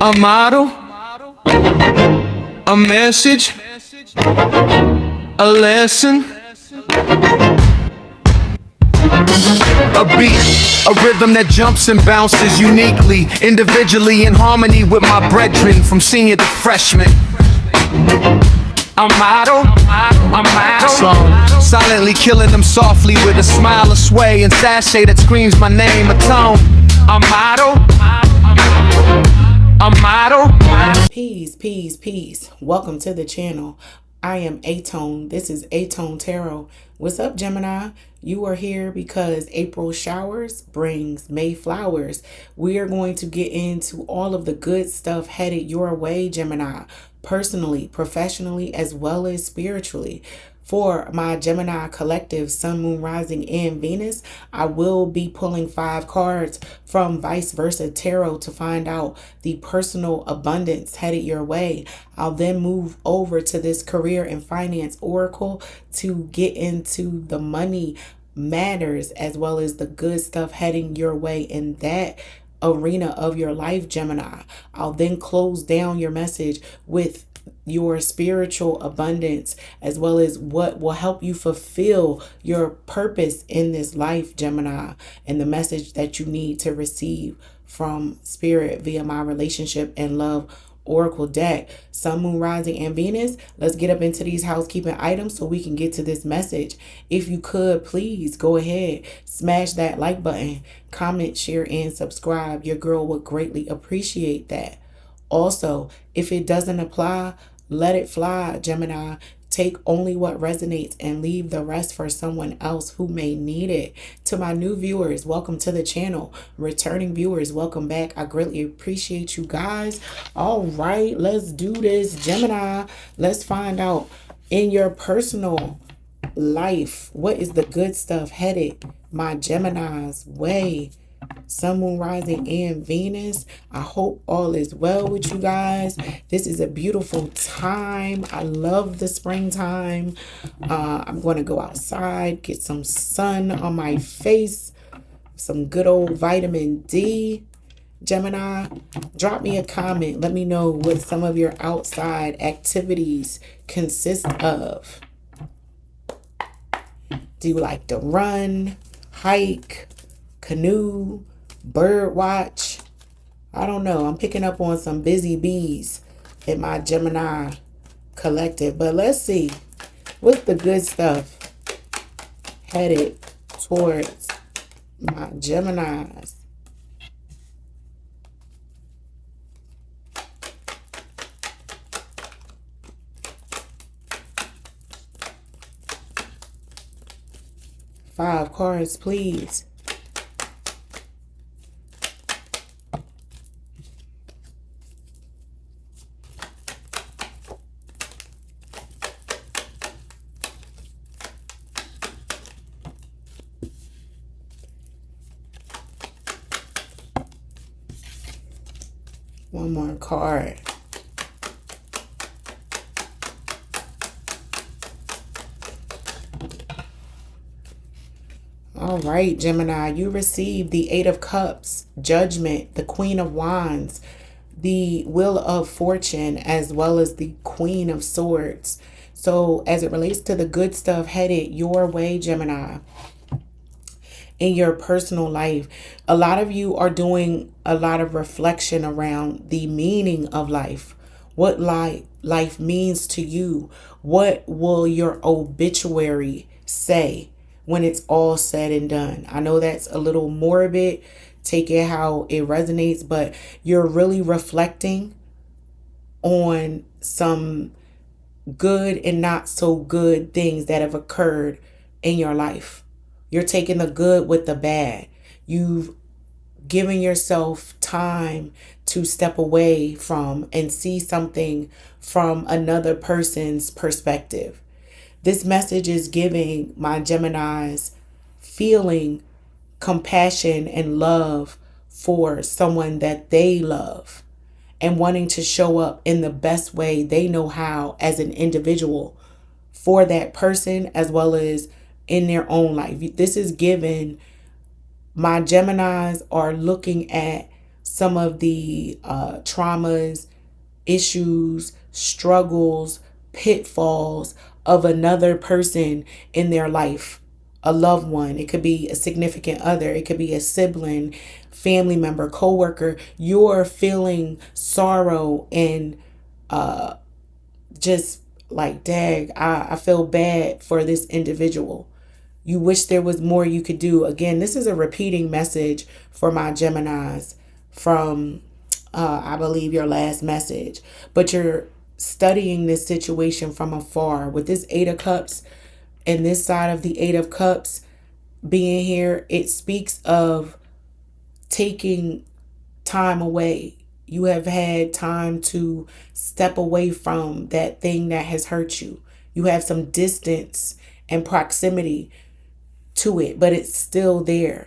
A model, a message, a lesson, a beat, a rhythm that jumps and bounces uniquely, individually in harmony with my brethren from senior to freshman. A model, silently killing them softly with a smile, a sway, and sachet that screams my name, aTone. A model. Peace. Welcome to the channel. I am aTone. This is aTone Tarot. What's up, Gemini? You are here because April showers brings May flowers. We are going to get into all of the good stuff headed your way, Gemini, personally, professionally, as well as spiritually. For my Gemini collective, Sun, Moon, Rising, and Venus, I will be pulling 5 cards from Vice Versa Tarot to find out the personal abundance headed your way. I'll then move over to this career and finance oracle to get into the money matters as well as the good stuff heading your way in that arena of your life, Gemini. I'll then close down your message with your spiritual abundance as well as what will help you fulfill your purpose in this life, Gemini, and the message that you need to receive from spirit via my relationship and love oracle deck. Sun, Moon, Rising, and Venus. Let's get up into these housekeeping items so we can get to this message. If you could, please go ahead, smash that like button, comment, share, and subscribe. Your girl would greatly appreciate that. Also, if it doesn't apply, let it fly, Gemini. Take only what resonates and leave the rest for someone else who may need it. To my new viewers, welcome to the channel. Returning viewers, welcome back. I greatly appreciate you guys. All right, let's do this, Gemini. Let's find out in your personal life, what is the good stuff headed my Gemini's way? Sun, Moon, Rising, and Venus. I hope all is well with you guys. This is a beautiful time. I love the springtime. I'm going to go outside, get some sun on my face, some good old vitamin D. Gemini, drop me a comment. Let me know what some of your outside activities consist of. Do you like to run, hike, canoe, bird watch? I don't know. I'm picking up on some busy bees in my Gemini collective. But let's see. What's the good stuff headed towards my Geminis? Five cards, please. One more card. All right, Gemini, you received the 8 of Cups, Judgment, the Queen of Wands, the Wheel of Fortune, as well as the Queen of Swords. So as it relates to the good stuff headed your way, Gemini, in your personal life, a lot of you are doing a lot of reflection around the meaning of life. What life means to you. What will your obituary say when it's all said and done? I know that's a little morbid. Take it how it resonates, but you're really reflecting on some good and not so good things that have occurred in your life. You're taking the good with the bad. You've given yourself time to step away from and see something from another person's perspective. This message is giving my Geminis feeling compassion and love for someone that they love and wanting to show up in the best way they know how as an individual for that person as well as in their own life. This is given my Geminis are looking at some of the traumas, issues, struggles, pitfalls of another person in their life, a loved one. It could be a significant other. It could be a sibling, family member, coworker. You're feeling sorrow and just like, dag, I feel bad for this individual. You wish there was more you could do. Again, this is a repeating message for my Geminis from, I believe, your last message. But you're studying this situation from afar. With this Eight of Cups and this side of the Eight of Cups being here, it speaks of taking time away. You have had time to step away from that thing that has hurt you. You have some distance and proximity to it, but it's still there.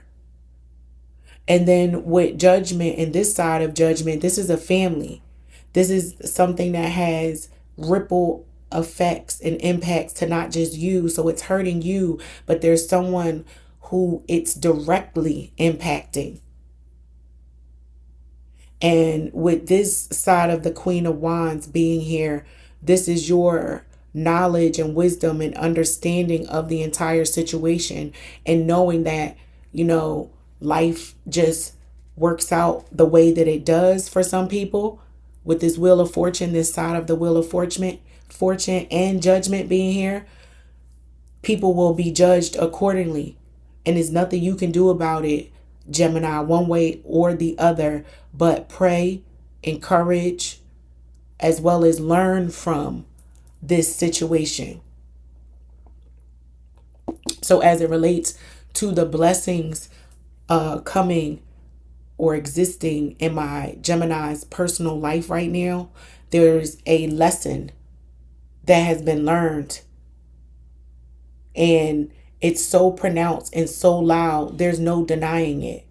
And then with Judgment and this side of Judgment, this is a family. This is something that has ripple effects and impacts to not just you. So it's hurting you, but there's someone who it's directly impacting. And with this side of the Queen of Wands being here, this is your knowledge and wisdom and understanding of the entire situation, and knowing that, life just works out the way that it does for some people. With this Wheel of Fortune, this side of the Wheel of Fortune and Judgment being here, people will be judged accordingly. And there's nothing you can do about it, Gemini, one way or the other, but pray, encourage, as well as learn from this situation. So as it relates to the blessings coming or existing in my Gemini's personal life right now, there's a lesson that has been learned. And it's so pronounced and so loud, there's no denying it.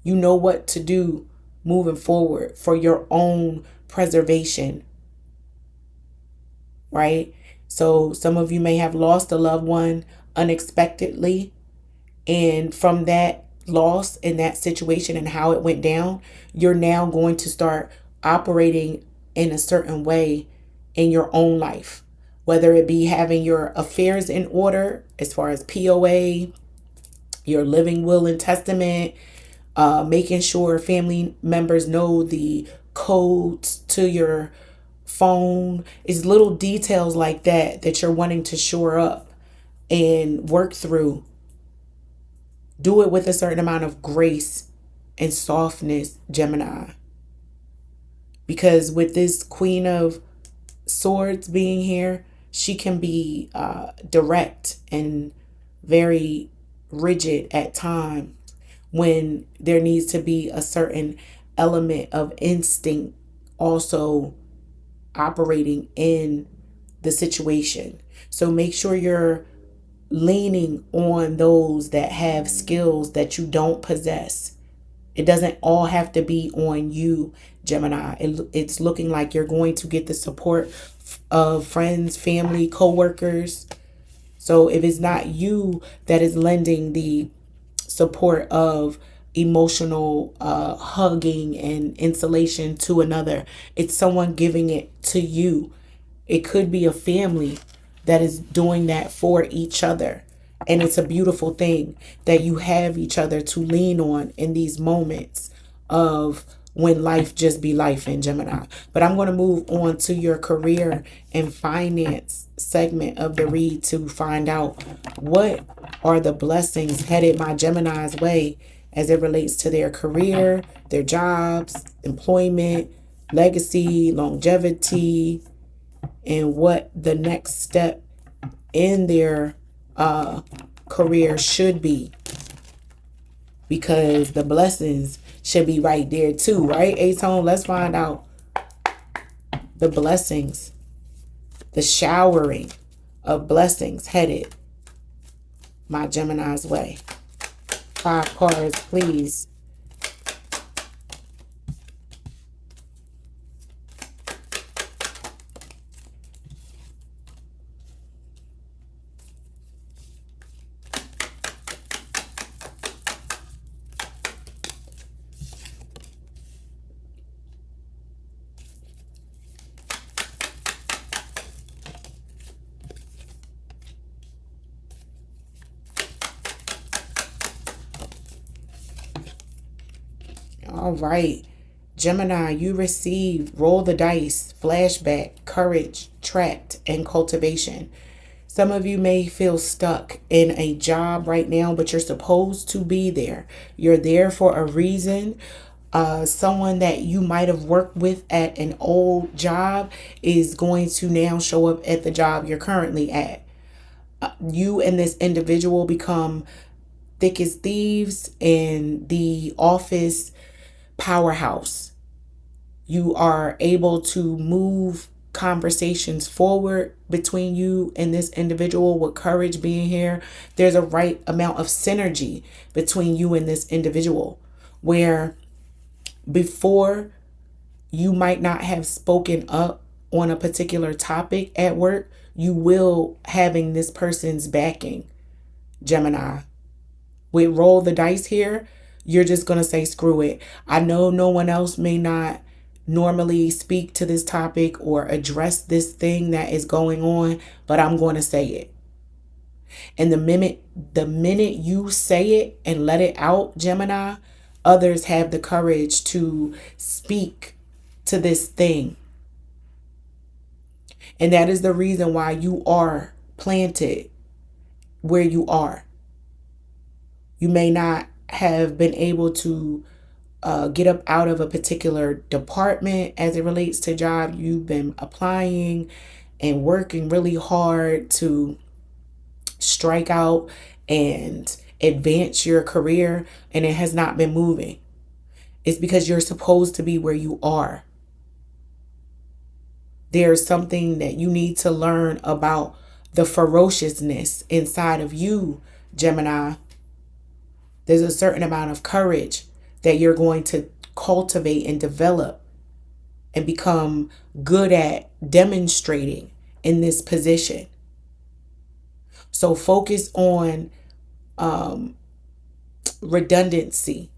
You know what to do moving forward for your own preservation, right? So some of you may have lost a loved one unexpectedly. And from that loss in that situation and how it went down, you're now going to start operating in a certain way in your own life, whether it be having your affairs in order as far as POA, your living will and testament, making sure family members know the codes to your phone. Is little details like that you're wanting to shore up and work through. Do it with a certain amount of grace and softness, Gemini. Because with this Queen of Swords being here, she can be direct and very rigid at times when there needs to be a certain element of instinct also operating in the situation. So make sure you're leaning on those that have skills that you don't possess. It doesn't all have to be on you, Gemini. It's looking like you're going to get the support of friends, family, co-workers. So if it's not you that is lending the support of emotional hugging and insulation to another, it's someone giving it to you. It could be a family that is doing that for each other. And it's a beautiful thing that you have each other to lean on in these moments of when life just be life in Gemini. But I'm going to move on to your career and finance segment of the read to find out what are the blessings headed my Gemini's way as it relates to their career, their jobs, employment, legacy, longevity, and what the next step in their career should be. Because the blessings should be right there too, right, aTone? Let's find out the blessings, the showering of blessings headed my Gemini's way. 5 cards, please. All right. Gemini, you receive roll the dice, flashback, courage, trapped, and cultivation. Some of you may feel stuck in a job right now, but you're supposed to be there. You're there for a reason. Someone that you might have worked with at an old job is going to now show up at the job you're currently at. You and this individual become thick as thieves in the office powerhouse. You are able to move conversations forward between you and this individual with courage being here. There's a right amount of synergy between you and this individual where before you might not have spoken up on a particular topic at work, you will having this person's backing, Gemini. With roll the dice here, you're just going to say, screw it. I know no one else may not normally speak to this topic or address this thing that is going on, but I'm going to say it. And the minute you say it and let it out, Gemini, others have the courage to speak to this thing. And that is the reason why you are planted where you are. You may not have been able to get up out of a particular department as it relates to job. You've been applying and working really hard to strike out and advance your career, and it has not been moving. It's because you're supposed to be where you are. There's something that you need to learn about the ferociousness inside of you, Gemini. There's a certain amount of courage that you're going to cultivate and develop and become good at demonstrating in this position. So focus on redundancy,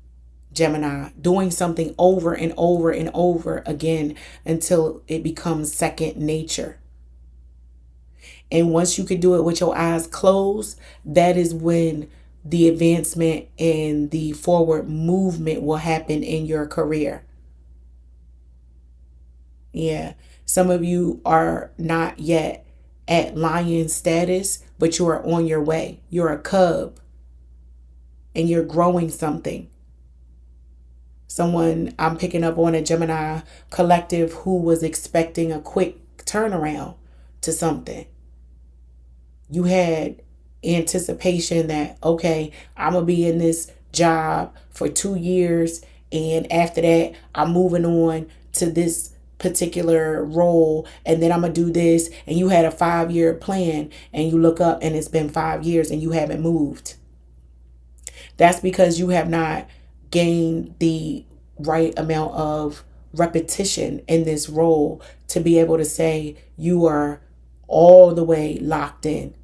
Gemini, doing something over and over and over again until it becomes second nature. And once you can do it with your eyes closed, that is when the advancement and the forward movement will happen in your career. Yeah, some of you are not yet at lion status, but you are on your way. You're a cub and you're growing something. Someone I'm picking up on a Gemini collective who was expecting a quick turnaround to something. You had anticipation that, okay, I'm going to be in this job for 2 years, and after that, I'm moving on to this particular role, and then I'm going to do this, and you had a 5-year plan, and you look up and it's been 5 years and you haven't moved. That's because you have not gained the right amount of repetition in this role to be able to say you are all the way locked in.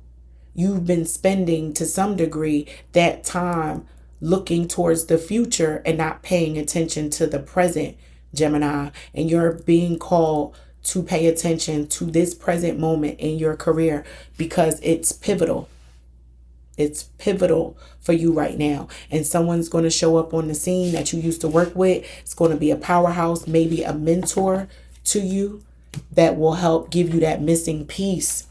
You've been spending to some degree that time looking towards the future and not paying attention to the present, Gemini. And you're being called to pay attention to this present moment in your career because it's pivotal. It's pivotal for you right now. And someone's going to show up on the scene that you used to work with. It's going to be a powerhouse, maybe a mentor to you that will help give you that missing piece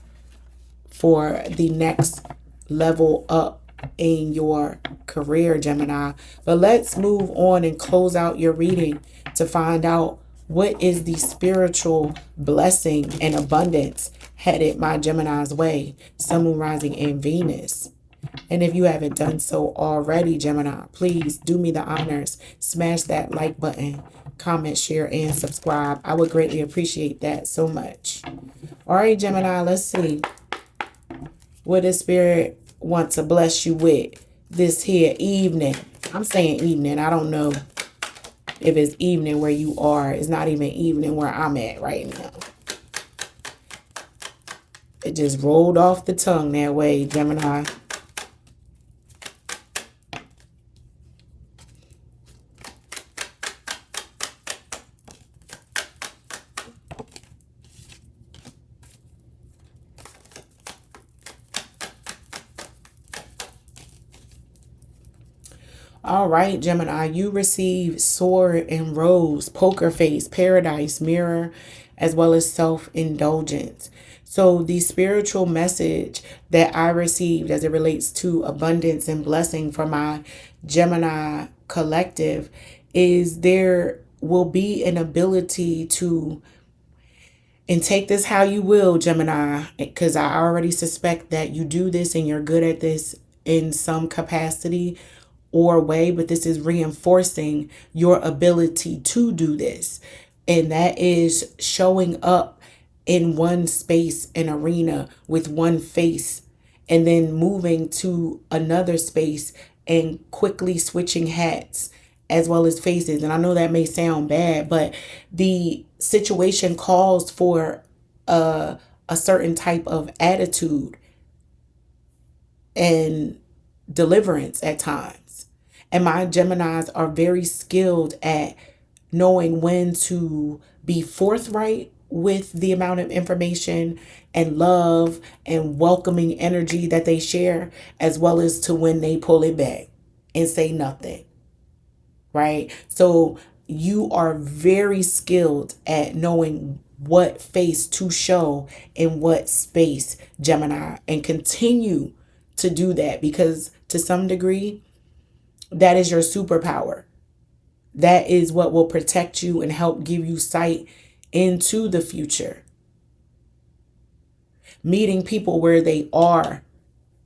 for the next level up in your career, Gemini. But let's move on and close out your reading to find out what is the spiritual blessing and abundance headed my Gemini's way, Sun, Moon, Rising, and Venus. And if you haven't done so already, Gemini, please do me the honors. Smash that like button, comment, share, and subscribe. I would greatly appreciate that so much. All right, Gemini, let's see what the spirit wants to bless you with this here evening. I'm saying evening. I don't know if it's evening where you are. It's not even evening where I'm at right now. It just rolled off the tongue that way, Gemini. All right, Gemini, you receive sword and rose, poker face, paradise, mirror, as well as self-indulgence. So the spiritual message that I received as it relates to abundance and blessing for my Gemini collective is there will be an ability to, and take this how you will, Gemini, because I already suspect that you do this and you're good at this in some capacity or way, but this is reinforcing your ability to do this. And that is showing up in one space and arena with one face and then moving to another space and quickly switching hats as well as faces. And I know that may sound bad, but the situation calls for a certain type of attitude and deliverance at times. And my Geminis are very skilled at knowing when to be forthright with the amount of information and love and welcoming energy that they share, as well as to when they pull it back and say nothing. Right? So you are very skilled at knowing what face to show in what space, Gemini, and continue to do that because to some degree, that is your superpower. That is what will protect you and help give you sight into the future. Meeting people where they are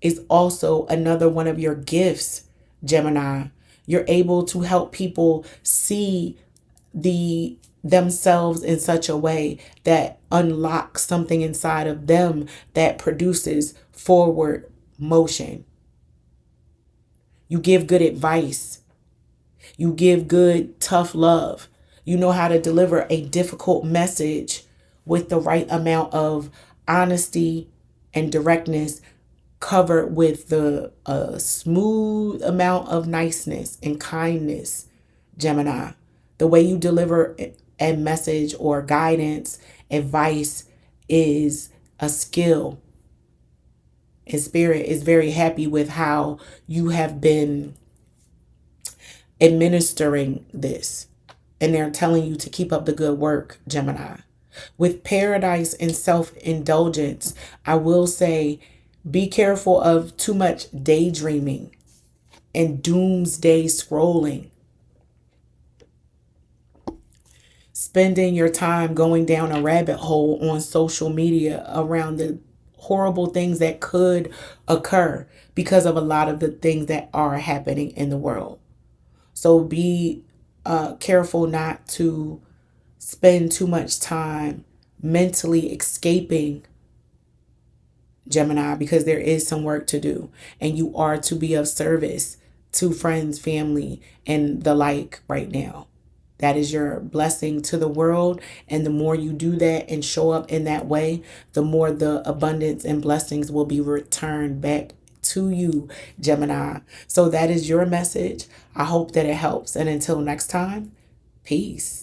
is also another one of your gifts, Gemini. You're able to help people see themselves in such a way that unlocks something inside of them that produces forward motion. You give good advice. You give good, tough love. You know how to deliver a difficult message with the right amount of honesty and directness, covered with the smooth amount of niceness and kindness, Gemini. The way you deliver a message or guidance, advice is a skill. And Spirit is very happy with how you have been administering this. And they're telling you to keep up the good work, Gemini. With paradise and self-indulgence, I will say be careful of too much daydreaming and doomsday scrolling. Spending your time going down a rabbit hole on social media around the horrible things that could occur because of a lot of the things that are happening in the world. So be careful not to spend too much time mentally escaping, Gemini, because there is some work to do and you are to be of service to friends, family, and the like right now. That is your blessing to the world. And the more you do that and show up in that way, the more the abundance and blessings will be returned back to you, Gemini. So that is your message. I hope that it helps. And until next time, peace.